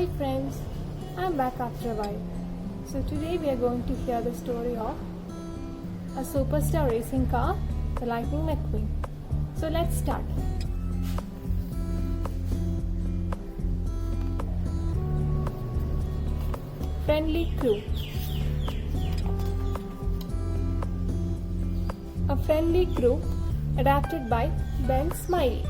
Hi friends, I'm back after a while. So today we are going to hear the story of a superstar racing car, the Lightning McQueen. So let's start. Friendly Crew. A Friendly Crew adapted by Ben Smiley.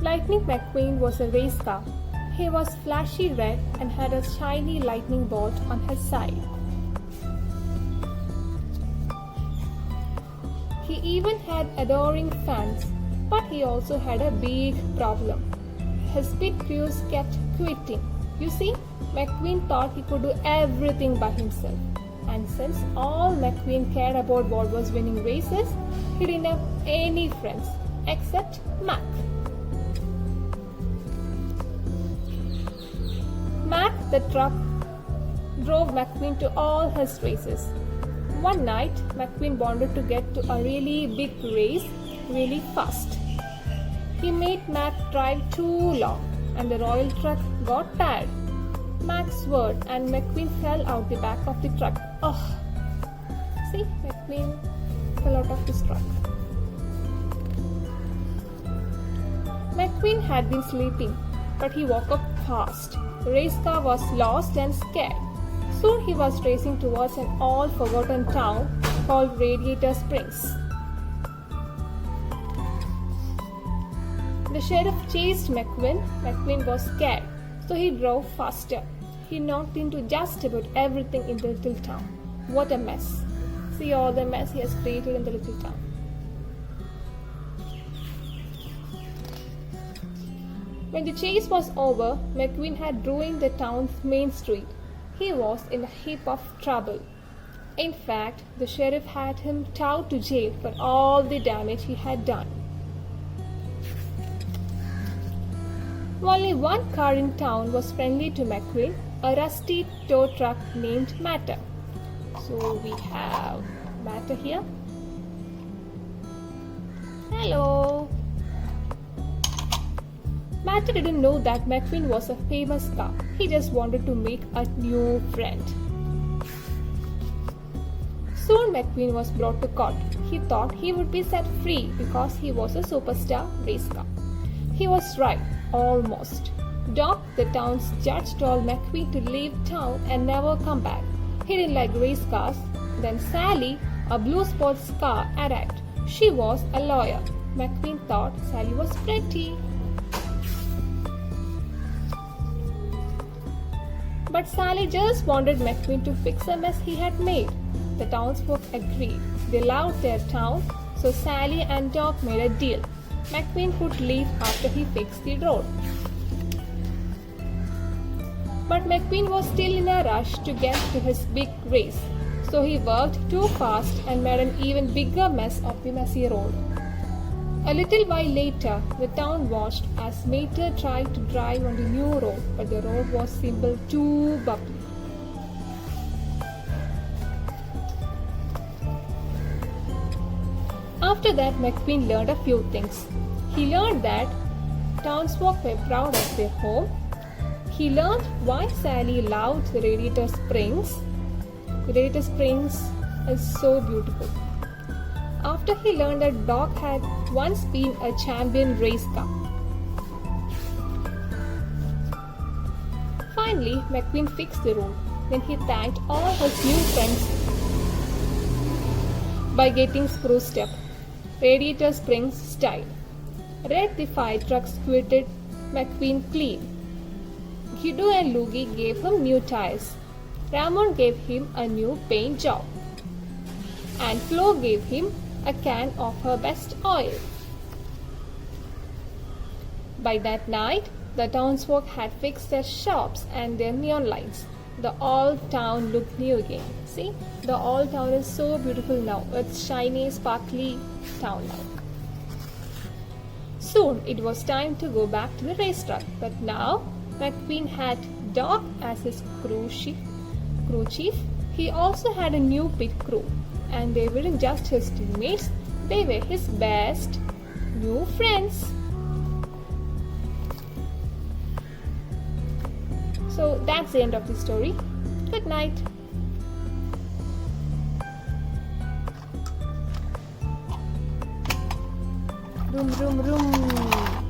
Lightning McQueen was a race car. He was flashy red and had a shiny lightning bolt on his side. He even had adoring fans, but he also had a big problem. His pit crews kept quitting. You see, McQueen thought he could do everything by himself. And since all McQueen cared about was winning races, he didn't have any friends except Mac. Mac the truck drove McQueen to all his races. One night, McQueen wanted to get to a really big race really fast. He made Mac drive too long and the royal truck got tired. Mac swerved and McQueen fell out the back of the truck. Oh! See, McQueen fell out of his truck. McQueen had been sleeping, but he woke up fast. The race car was lost and scared. Soon he was racing towards an all-forgotten town called Radiator Springs. The sheriff chased McQueen. McQueen was scared, so he drove faster. He knocked into just about everything in the little town. What a mess! See all the mess he has created in the little town. When the chase was over, McQueen had ruined the town's main street. He was in a heap of trouble. In fact, the sheriff had him towed to jail for all the damage he had done. Only one car in town was friendly to McQueen, a rusty tow truck named Matter. So we have Matter here. Hello! Matter didn't know that McQueen was a famous car. He just wanted to make a new friend. Soon McQueen was brought to court. He thought he would be set free because he was a superstar race car. He was right, almost. Doc, the town's judge, told McQueen to leave town and never come back. He didn't like race cars. Then Sally, a blue sports car, arrived. She was a lawyer. McQueen thought Sally was pretty. But Sally just wanted McQueen to fix a mess he had made. The townsfolk agreed. They loved their town, so Sally and Doc made a deal. McQueen could leave after he fixed the road. But McQueen was still in a rush to get to his big race, so he worked too fast and made an even bigger mess of the messy road. A little while later, the town watched as Mater tried to drive on the new road, but the road was simply too bumpy. After that, McQueen learned a few things. He learned that townsfolk were proud of their home. He learned why Sally loved the Radiator Springs. The Radiator Springs is so beautiful. After he learned that Doc had once been a champion race car. Finally, McQueen fixed the road. Then he thanked all his new friends by getting spruced up, Radiator Springs style. Red the fire truck squirted McQueen clean. Guido and Loogie gave him new tires. Ramon gave him a new paint job. And Flo gave him a can of her best oil. By that night, the townsfolk had fixed their shops and their neon lights. The old town looked new again. See, the old town is so beautiful now. It's shiny, sparkly town now. Soon it was time to go back to the racetrack, but now McQueen had Doc as his crew chief. He also had a new pit crew, and they weren't just his teammates, they were his best new friends. So that's the end of the story. Good night. Room, room, room.